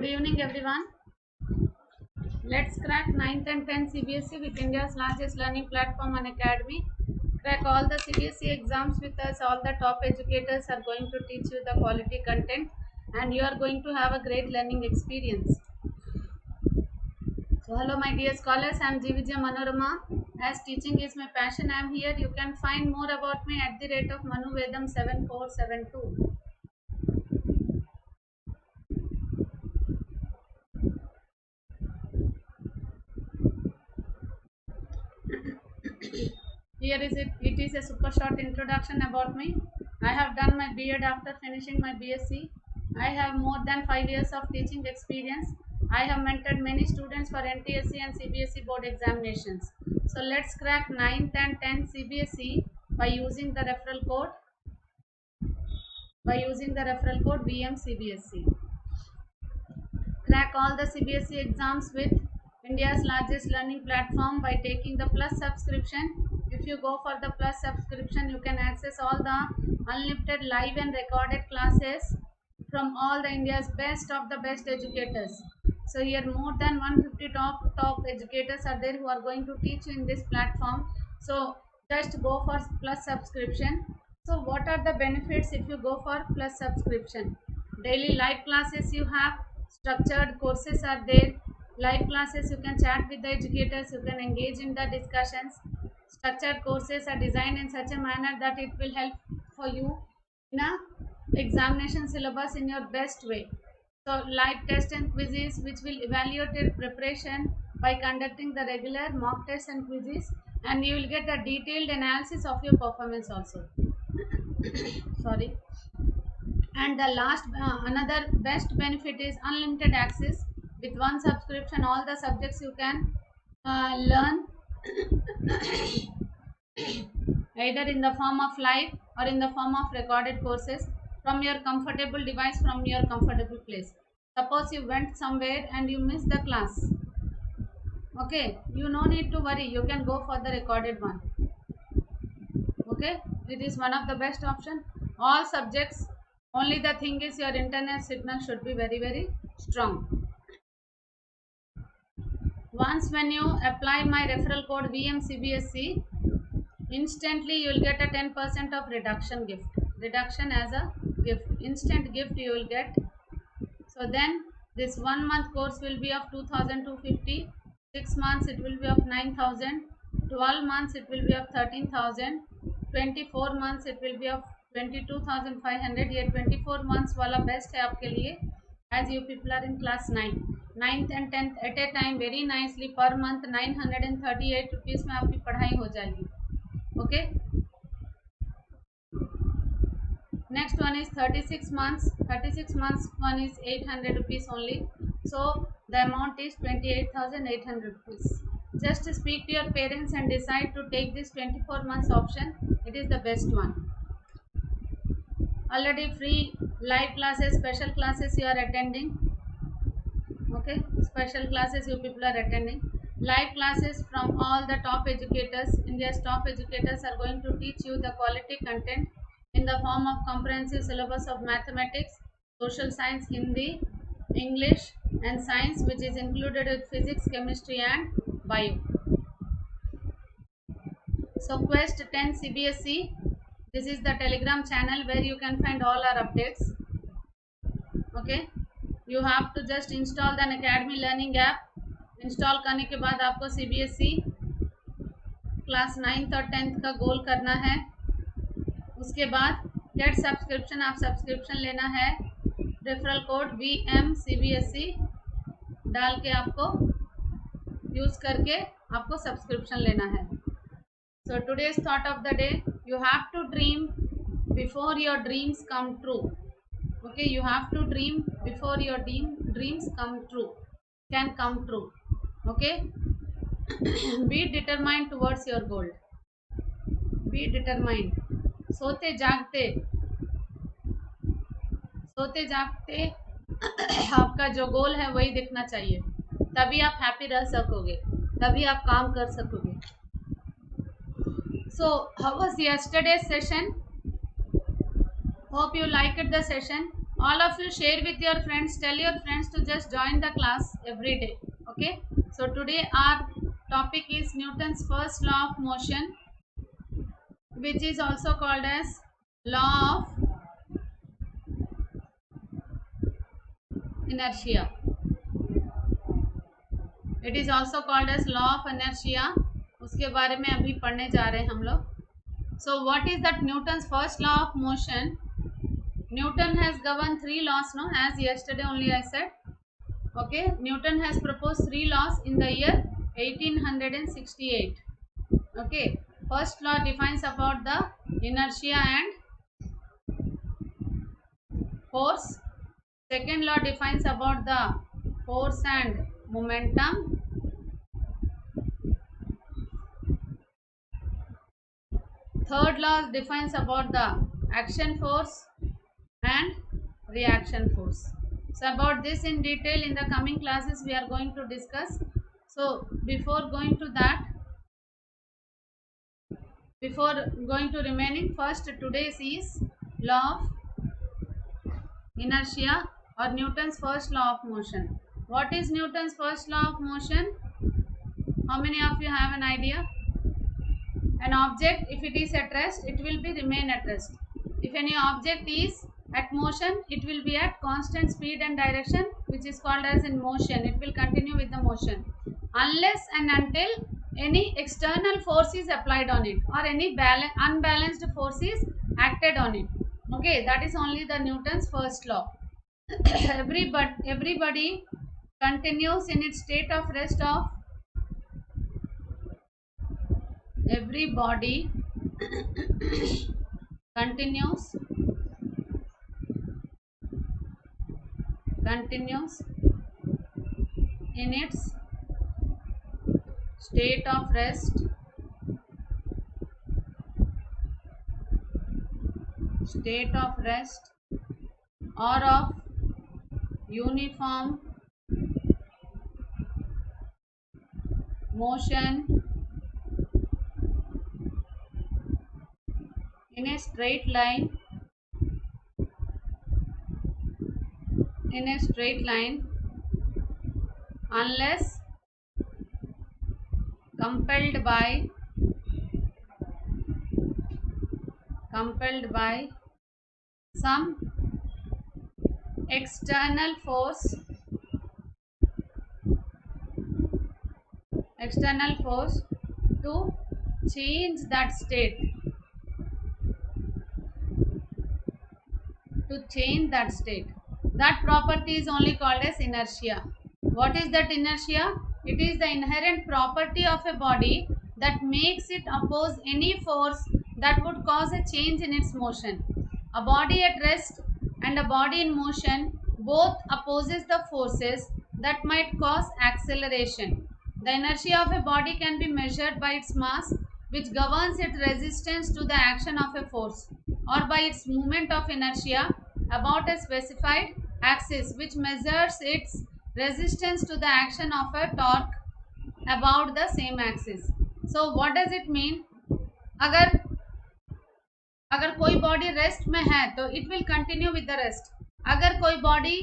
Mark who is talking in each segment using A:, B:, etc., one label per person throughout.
A: Good evening, everyone. Let's crack 9th and 10th CBSE with India's largest learning platform Unacademy. Crack all the CBSE exams with us. All the top educators are going to teach you the quality content, and you are going to have a great learning experience. So, hello, my dear scholars. I am G. Vijaya Manorama. As teaching is my passion, I am here. You can find more about me at the rate of Manu Vedam 7472. Here is it. It is a super short introduction about me. I have done my B.Ed after finishing my BSc. I have more than 5 years of teaching experience. I have mentored many students for NTSC and CBSE board examinations. So let's crack 9th and 10th CBSE by using the referral code VMCBSE. Crack all the CBSE exams with India's largest learning platform by taking the Plus subscription. If you go for the Plus subscription, you can access all the unlimited live and recorded classes from all the India's best of the best educators. So here more than 150 top educators are there who are going to teach you in this platform. So just go for Plus subscription. So what are the benefits if you go for Plus subscription? Daily live classes you have, structured courses are there. Live classes you can chat with the educators, you can engage in the discussions. Structured courses are designed in such a manner that it will help for you in a examination syllabus in your best way. So live tests and quizzes which will evaluate your preparation by conducting the regular mock tests and quizzes, and you will get a detailed analysis of your performance also. Sorry. And the last another best benefit is unlimited access. With one subscription all the subjects you can learn either in the form of live or in the form of recorded courses from your comfortable device, from your comfortable place. Suppose you went somewhere and you missed the class, okay, you no need to worry, you can go for the recorded one. Okay, it is one of the best option. All subjects, only the thing is your internet signal should be very strong. Once when you apply my referral code VMCBSE, instantly you will get a 10% of reduction as a gift, instant gift you will get. So then this 1 month course will be of 2250, 6 months it will be of 9000, 12 months it will be of 13000, 24 months it will be of 22,500. ये 24 months वाला best है आपके लिए, as you people are in class 9th and 10th at a time very nicely. per month 938 rupees में आपकी पढ़ाई हो जाएगी. Okay, next one is 36 months. 36 months one is 800 rupees only. So the amount is 28,800 rupees. Just speak to your parents and decide to take this 24 months option. It is the best one. Already free live classes, special classes you are attending. Okay, special classes you people are attending. Live classes from all the top educators. India's top educators are going to teach you the quality content in the form of comprehensive syllabus of mathematics, social science, Hindi, English and science, which is included with physics, chemistry and bio. So Quest 10 CBSE, this is the Telegram channel where you can find all our updates. Okay, you have to just install the Unacademy learning app. Install करने के बाद आपको CBSE class 9th और 10th का गोल करना है. उसके बाद गेट सब्सक्रिप्शन, आप सब्सक्रिप्शन लेना है. रेफरल कोड VMCBSE डाल के आपको यूज़ करके आपको सब्सक्रिप्शन लेना है. So today's thought of the day, you have to dream before your dreams come true. Okay, you have to dream before your dreams can come true. Okay, be determined towards your goal. Be determined. सोते जागते आपका जो गोल है वही दिखना चाहिए, तभी आप हैप्पी रह सकोगे, तभी आप काम कर सकोगे. So how was yesterday's session? Hope you liked the session. All of you share with your friends. Tell your friends to just join the class every day. Okay. So today our topic is Newton's first law of motion, which is also called as law of inertia. It is also called as law of inertia. उसके बारे में अभी पढ़ने जा रहे हैं हम लोग. So what is that Newton's first law of motion? Newton has governed 3 laws, no? As yesterday only I said. Okay, Newton has proposed 3 laws in the year 1868. Okay, first law defines about the inertia and force. Second law defines about the force and momentum. Third law defines about the action force and reaction force. So about this in detail in the coming classes we are going to discuss. So before going to remaining, first today's is law of inertia or Newton's first law of motion. What is Newton's first law of motion? How many of you have an idea? An object, if it is at rest, it will be remain at rest. If any object is at motion, it will be at constant speed and direction, which is called as in motion. It will continue with the motion unless and until any external force is applied on it or any unbalanced force is acted on it. Okay, that is only the Newton's first law. Everybody continues in its state of rest of every body continues in its state of rest or of uniform motion in a straight line unless compelled by some external force to change that state. That property is only called as inertia. What is that inertia? It is the inherent property of a body that makes it oppose any force that would cause a change in its motion. A body at rest and a body in motion both opposes the forces that might cause acceleration. The inertia of a body can be measured by its mass, which governs its resistance to the action of a force, or by its moment of inertia about a specified axis, which measures its resistance to the action of a torque about the same axis. So what does it mean? अगर कोई body rest में है तो it will continue with the rest. अगर कोई body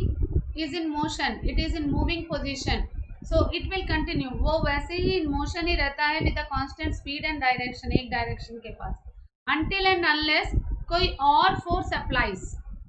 A: is in motion, it is in moving position, so it will continue. वो वैसे ही in motion ही रहता है with a constant speed and direction, एक डायरेक्शन के पास, अनटिल एंड अनलेस कोई और फोर्स अप्लाइज.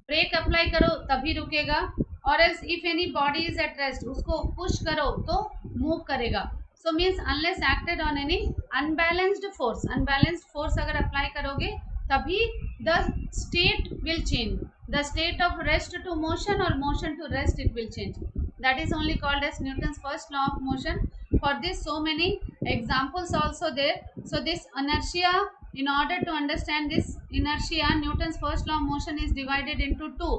A: ब्रेक अप्लाई करो तभी रुकेगा, और else if any body is at rest उसको पुश करो तो मूव करेगा. So means unless acted on any unbalanced force अगर अप्लाई करोगे तभी the state will change. The state of rest to motion or motion to rest, it will change. That is only called as Newton's first law of motion. For this so many examples also there. So this inertia, in order to understand this inertia, Newton's first law of motion is divided into two.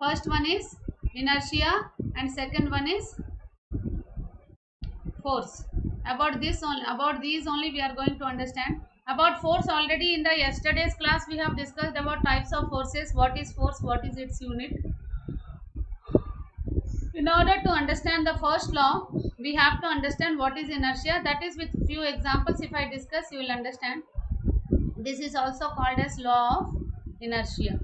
A: First one is inertia and second one is force. About these only we are going to understand. About force, already in the yesterday's class we have discussed about types of forces. What is force, what is its unit. In order to understand the first law, we have to understand what is inertia. That is, with few examples if I discuss, you will understand. This is also called as law of inertia.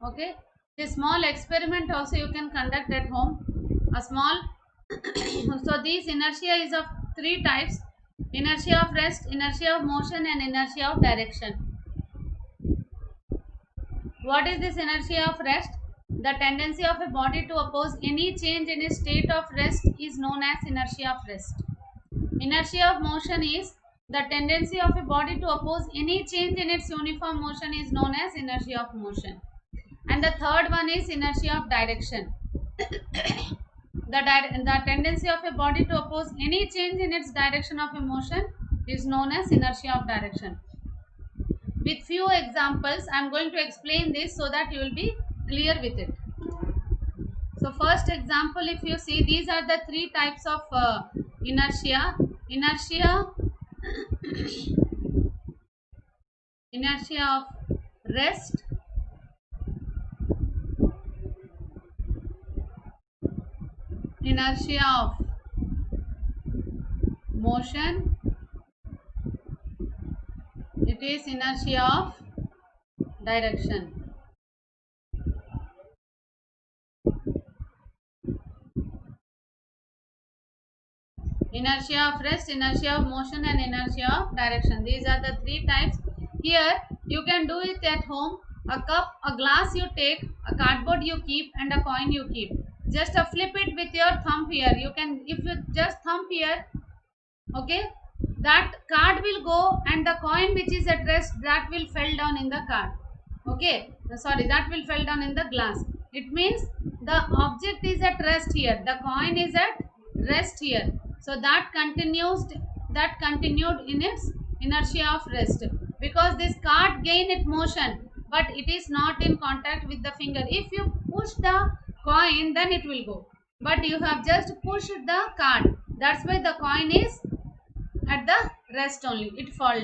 A: Okay, this small experiment also you can conduct at home. A small so this inertia is of three types: inertia of rest, inertia of motion, and inertia of direction. What is this inertia of rest? The tendency of a body to oppose any change in its state of rest is known as inertia of rest. Inertia of motion is the tendency of a body to oppose any change in its uniform motion is known as inertia of motion. And the third one is inertia of direction. The tendency of a body to oppose any change in its direction of a motion is known as inertia of direction. With few examples, I am going to explain this so that you will be clear with it. So first example, if you see, these are the three types of inertia. Inertia of rest, inertia of motion, it is inertia of direction. Inertia of rest, inertia of motion, and inertia of direction. These are the three types. Here you can do it at home. A cup, a glass you take, a cardboard you keep, and a coin you keep. Just flip it with your thumb here. You can, if you just thumb here, okay, that card will go, and the coin which is at rest, that will fell down in the card. Okay, sorry, that will fell down in the glass. It means the object is at rest here, the coin is at rest here, so that continued in its inertia of rest, because this card gain its motion, but it is not in contact with the finger. If you push the coin, then it will go, but you have just pushed the card, that's why the coin is at the rest only, it fell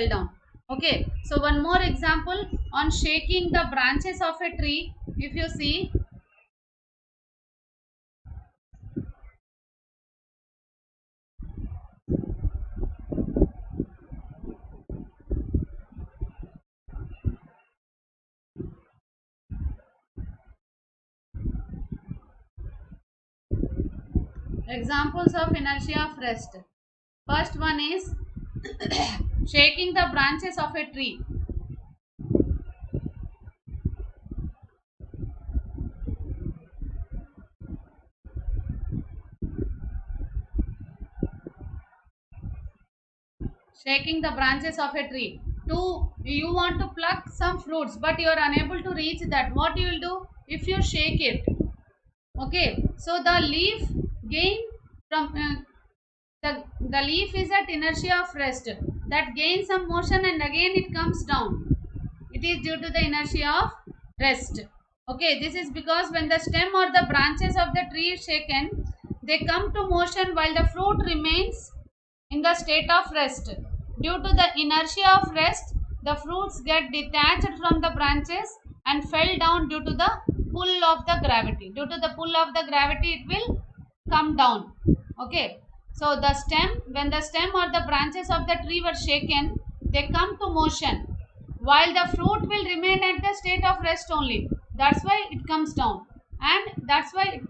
A: down. Okay, so one more example on shaking the branches of a tree. If you see, examples of inertia of rest. First one is shaking the branches of a tree. Shaking the branches of a tree. You want to pluck some fruits, but you are unable to reach that. What you will do? If you shake it, okay, so the leaf gain from the leaf is at inertia of rest, that gains some motion and again it comes down. It is due to the inertia of rest. Okay, this is because when the stem or the branches of the tree is shaken, they come to motion while the fruit remains in the state of rest. Due to the inertia of rest, the fruits get detached from the branches and fell down due to the pull of the gravity. Due to the pull of the gravity, it will come down. Okay, so the stem, when the stem or the branches of the tree were shaken, they come to motion while the fruit will remain at the state of rest only. That's why it comes down, and that's why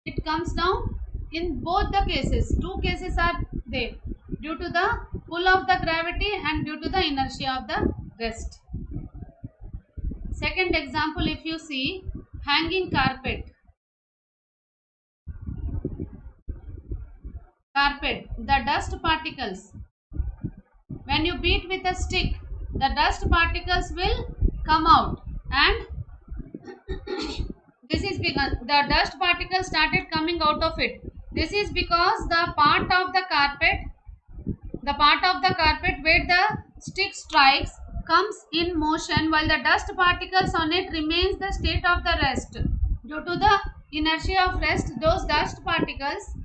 A: it comes down in both the cases. Two cases are there, due to the pull of the gravity and due to the inertia of the rest. Second example, if you see, hanging carpet. The dust particles, when you beat with a stick, the dust particles will come out, and this is because the dust particles started coming out of it. This is because the part of the carpet where the stick strikes comes in motion while the dust particles on it remains the state of the rest. Due to the inertia of rest, those dust particles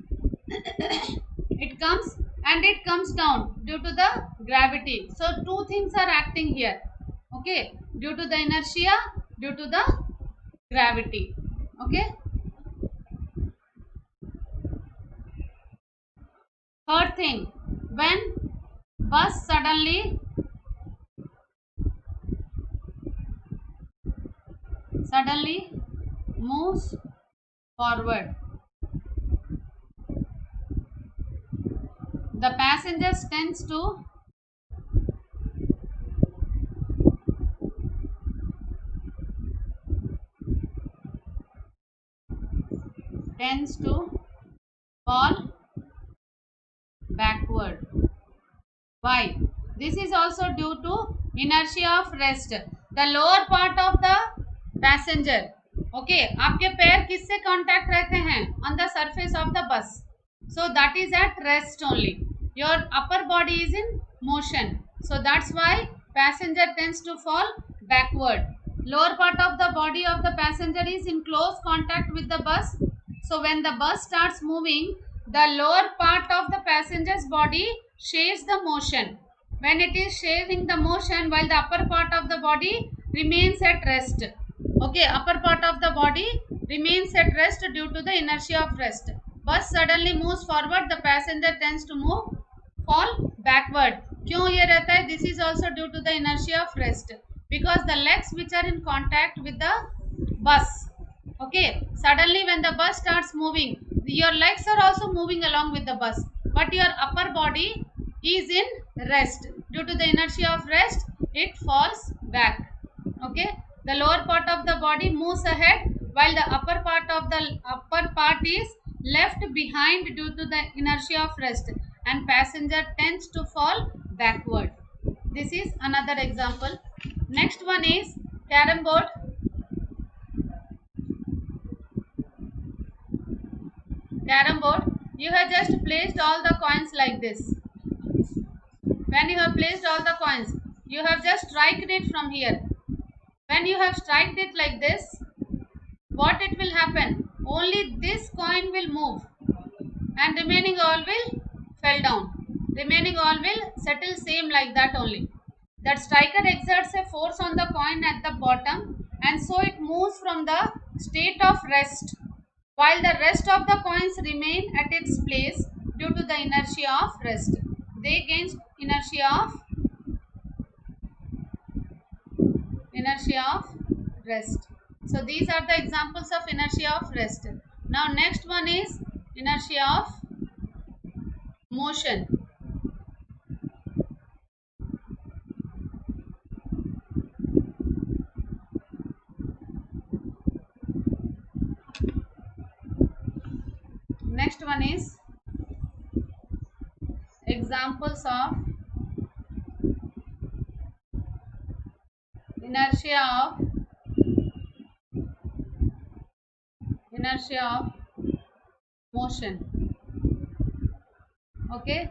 A: it comes and it comes down due to the gravity. So two things are acting here. Okay, due to the inertia, due to the gravity. Okay, third thing, when bus suddenly moves forward. The passengers tends to fall backward. Why? This is also due to inertia of rest. The lower part of the passenger, okay, आपके पैर किससे contact रहते हैं? On the surface of the bus. So that is at rest only. Your upper body is in motion. So that's why passenger tends to fall backward. Lower part of the body of the passenger is in close contact with the bus. So when the bus starts moving, the lower part of the passenger's body shares the motion. When it is sharing the motion, while the upper part of the body remains at rest. Okay, upper part of the body remains at rest due to the inertia of rest. Bus suddenly moves forward, the passenger tends to fall backward. क्यों ये रहता है? This is also due to the inertia of rest, because the legs which are in contact with the bus, okay, suddenly when the bus starts moving, your legs are also moving along with the bus, but your upper body is in rest. Due to the inertia of rest, it falls back. Okay, the lower part of the body moves ahead while the upper part is left behind due to the inertia of rest, and passenger tends to fall backward. This is another example. Next one is carom board. Carom board, you have just placed all the coins like this. When you have placed all the coins, you have just struck it from here. When you have struck it like this, what it will happen? Only this coin will move and remaining all will fall down. Remaining all will settle same like that only. That striker exerts a force on the coin at the bottom, and so it moves from the state of rest, while the rest of the coins remain at its place due to the inertia of rest. They gain inertia of rest. So these are the examples of inertia of rest. Now next one is inertia of motion. Next one is examples of inertia of motion. Okay,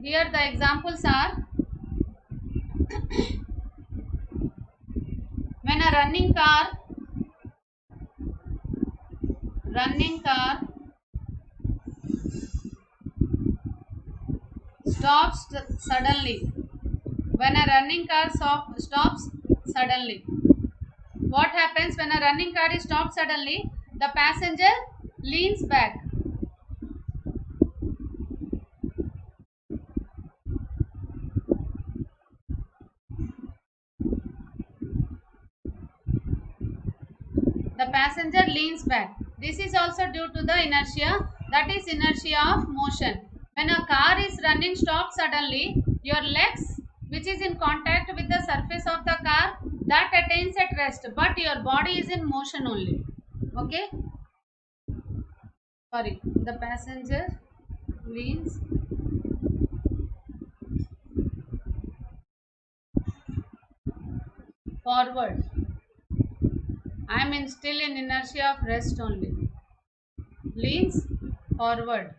A: here the examples are when a running car stops suddenly. When a running car stops suddenly, what happens when a running car is stopped suddenly? The passenger leans back. The passenger leans back. This is also due to the inertia, that is inertia of motion. When a car is running stop suddenly, your legs which is in contact with the surface of the car, that attains at rest, but your body is in motion only. Okay, sorry, the passenger leans forward. I am still in inertia of rest only. Leans forward.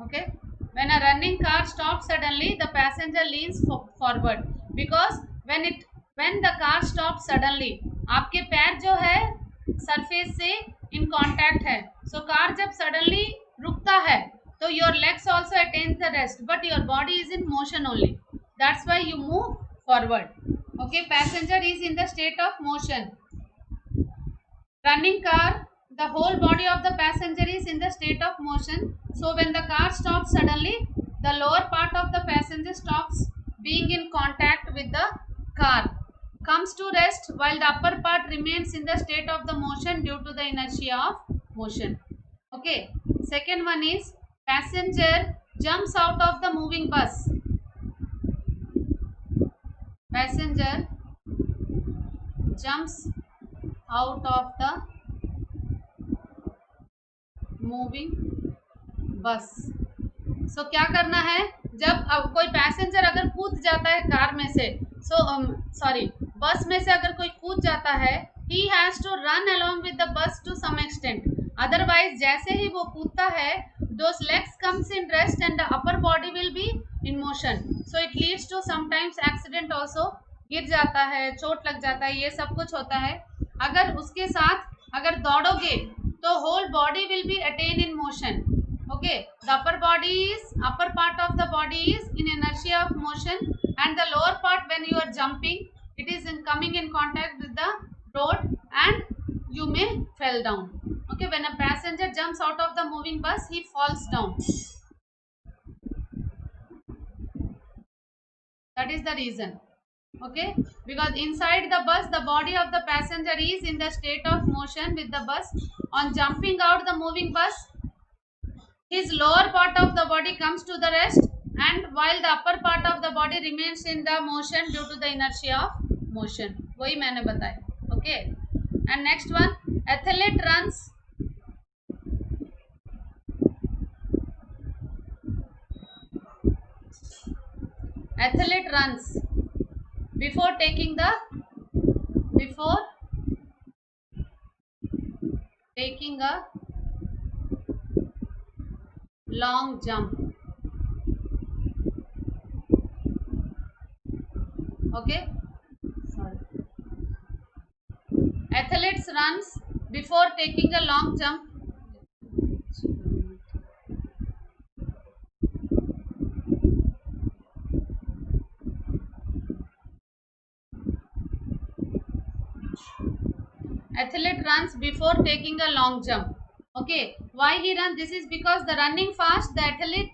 A: Okay, when a running car stops suddenly, the passenger leans forward, because when the car stops suddenly, आपके पैर जो है surface से in contact है, so car जब suddenly रुकता है तो your legs also attain the rest, but your body is in motion only. That's why you move forward. Okay, passenger is in the state of motion. Running car, the whole body of the passenger is in the state of motion. So when the car stops suddenly, the lower part of the passenger stops being in contact with the car. comes to rest while the upper part remains in the state of the motion due to the inertia of motion. Okay, second one is passenger jumps out of the moving bus. Passenger jumps out of the moving बस. सो क्या करना है, जब अब कोई passenger अगर कूद जाता है कार में से, बस में से अगर कोई कूद जाता है, he has to run along with the bus to some extent. Otherwise जैसे ही वो कूदता है, those legs comes in rest and the upper body will be in motion. So it leads to sometimes accident also. गिर जाता है, चोट लग जाता है, ये सब कुछ होता है. अगर उसके साथ अगर दौड़ोगे तो whole body will be attain in motion. Okay, the upper part of the body is in inertia of motion, and the lower part when you are jumping, it is coming in contact with the road and you may fall down. Okay, when a passenger jumps out of the moving bus, he falls down. That is the reason. Okay, because inside the bus the body of the passenger is in the state of motion with the bus. On jumping out the moving bus, his lower part of the body comes to the rest, and while the upper part of the body remains in the motion due to the inertia of motion. वही मैंने बताया. Okay, and next one, athlete runs before taking a long jump. Okay, sorry. Athletes runs before taking a long jump. Athlete runs before taking a long jump. Okay, why he runs? This is because the running fast, the athlete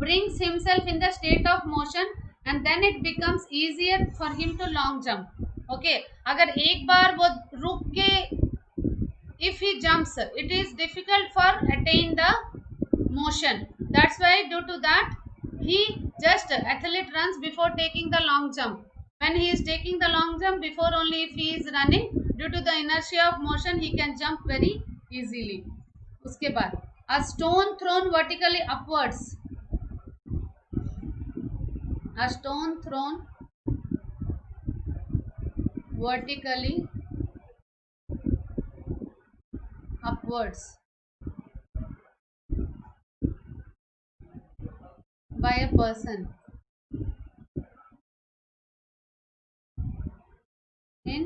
A: brings himself in the state of motion and then it becomes easier for him to long jump. Okay, अगर एक बार वो रुक के if he jumps, it is difficult for attain the motion. That's why due to that he just athlete runs before taking the long jump. When he is taking the long jump, before only if he is running, due to the inertia of motion he can jump very easily. उसके बाद a stone thrown vertically upwards. A stone thrown vertically upwards by a person in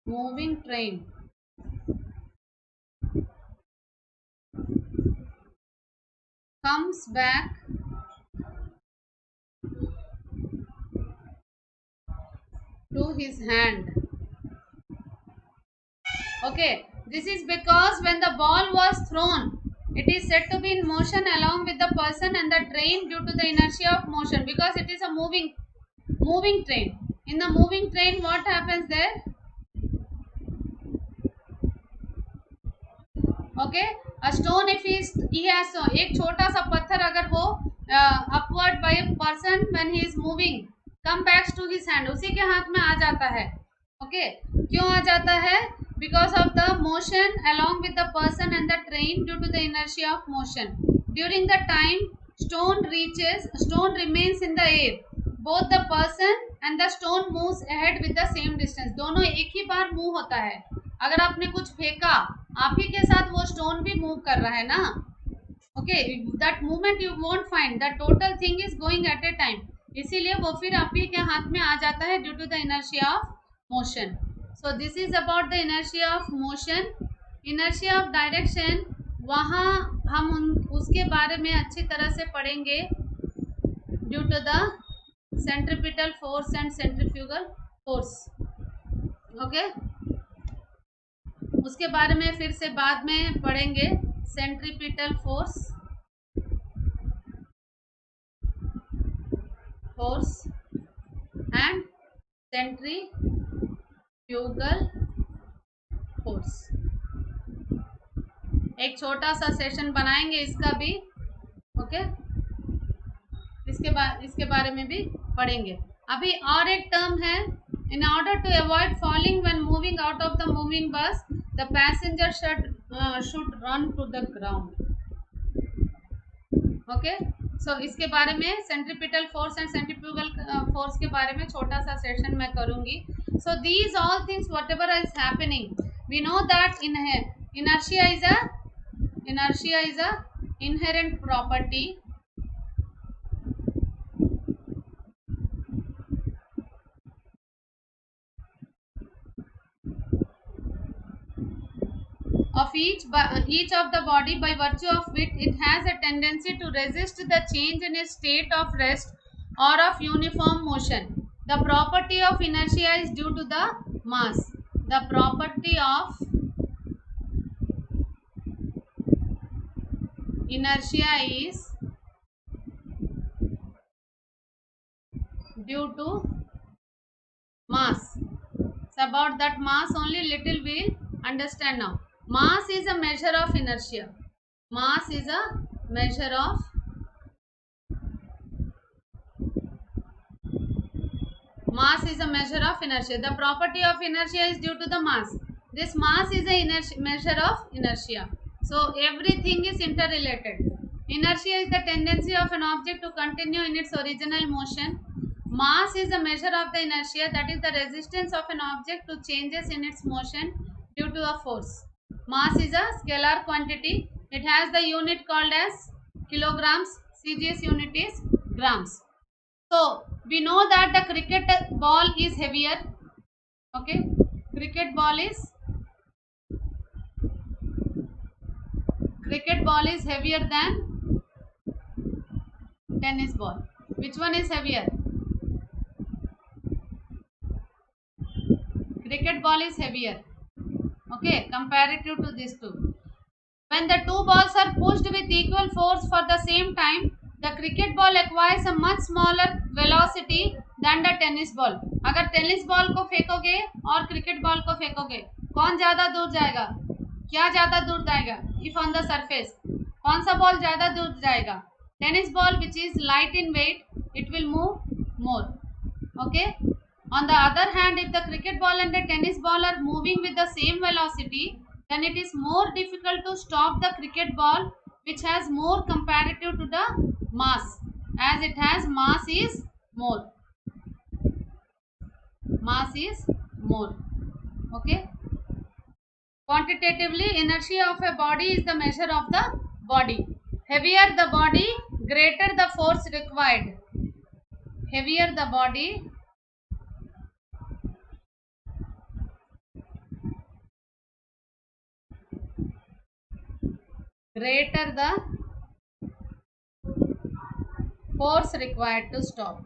A: moving train comes back to his hand. Okay, this is because when the ball was thrown, it is said to be in motion along with the person and the train due to the inertia of motion, because it is a moving train. In the moving train, what happens there? Okay, a stone if he has एक छोटा सा पत्थर अगर वो upward by a person when he is moving come back to his hand, उसी के हाथ में आ जाता है. Okay, क्यों आ जाता है? Because of the motion along with the person and the train due to the inertia of motion. During the time stone remains in the air. Both the person and the stone moves ahead with the same distance. दोनों एक ही बार move होता है. अगर आपने कुछ फेंका, आप ही के साथ वो स्टोन भी मूव कर रहा है ना. Okay, that movement you won't find, the total thing is going at A time. इसीलिए वो फिर आप ही के हाथ में आ जाता है due to the inertia of motion. So this is about the inertia of motion. Inertia of direction, वहाँ हम उसके बारे में अच्छी तरह से पढ़ेंगे due to the centripetal force and centrifugal force. Okay, उसके बारे में फिर से बाद में पढ़ेंगे. Centripetal force and centrifugal force. एक छोटा सा सेशन बनाएंगे इसका भी, ओके। इसके बारे में भी पढ़ेंगे। अभी और एक टर्म है, in order to avoid falling when moving out of the moving bus the passenger should run to the ground, okay. So इसके बारे में centripetal force and centrifugal force के बारे में छोटा सा सेशन मैं करूंगी। So these all things whatever is happening, we know that inertia is a inherent property of each of the body, by virtue of which it has a tendency to resist the change in its state of rest or of uniform motion. The property of inertia is due to the mass. The property of inertia is due to mass. So about that mass only little we'll understand now. Mass is a measure of inertia. Mass is a measure of inertia. The property of inertia is due to the mass. This mass is a measure of inertia. So everything is interrelated. Inertia is the tendency of an object to continue in its original motion. Mass is a measure of the inertia, that is the resistance of an object to changes in its motion due to a force. Mass is a scalar quantity. It has the unit called as kilograms. CGS unit is grams. So we know that the cricket ball is heavier, okay. Cricket ball is heavier than tennis ball. Which one is heavier? Cricket ball is heavier, okay, comparative to these two. When the two balls are pushed with equal force for the same time, the cricket ball acquires a much smaller velocity than the tennis ball. अगर tennis ball को फेंकोगे और cricket ball को फेंकोगे, कौन ज्यादा दूर जाएगा? क्या ज्यादा दूर जाएगा? If on the surface, कौन सा बॉल ज्यादा दूर जाएगा? Tennis ball, which is light in weight, it will move more, okay. On the other hand, if the cricket ball and the tennis ball are moving with the same velocity, then it is more difficult to stop the cricket ball, which has more comparative to the mass, as it has mass is more, okay. Quantitatively, inertia of a body is the measure of the body. Heavier the body, greater the force required. Heavier the body, greater the force required to stop.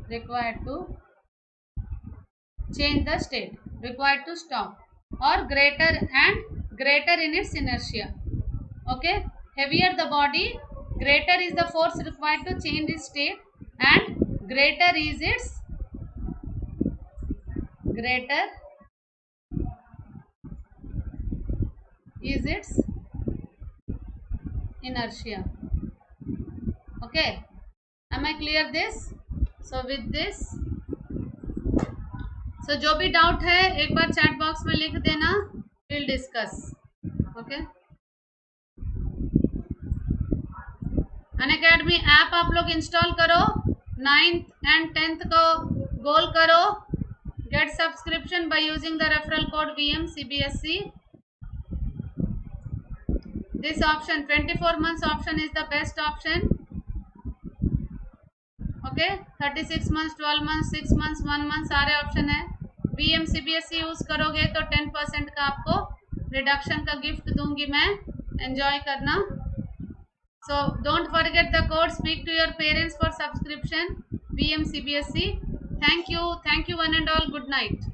A: Required to change the state, required to stop, or greater in its inertia, okay. Heavier the body, greater is the force required to change its state, and greater is its inertia, okay. Am I clear this? So with this, so जो भी doubt है एक बार chat box में लिख देना, will discuss, okay. Unacademy app आप लोग install करो, 9th and 10th को गोल करो, get subscription by using the referral code VM CBSE. This option, 24 months option, is the best option, okay. 36 months, 12 months, 6 months, 1 month सारे option है। VM CBSE use करोगे तो 10% का आपको रिडक्शन का गिफ्ट दूंगी मैं, एंजॉय करना। So don't forget the code, speak to your parents for subscription VM CBSE. Thank you one and all, good night.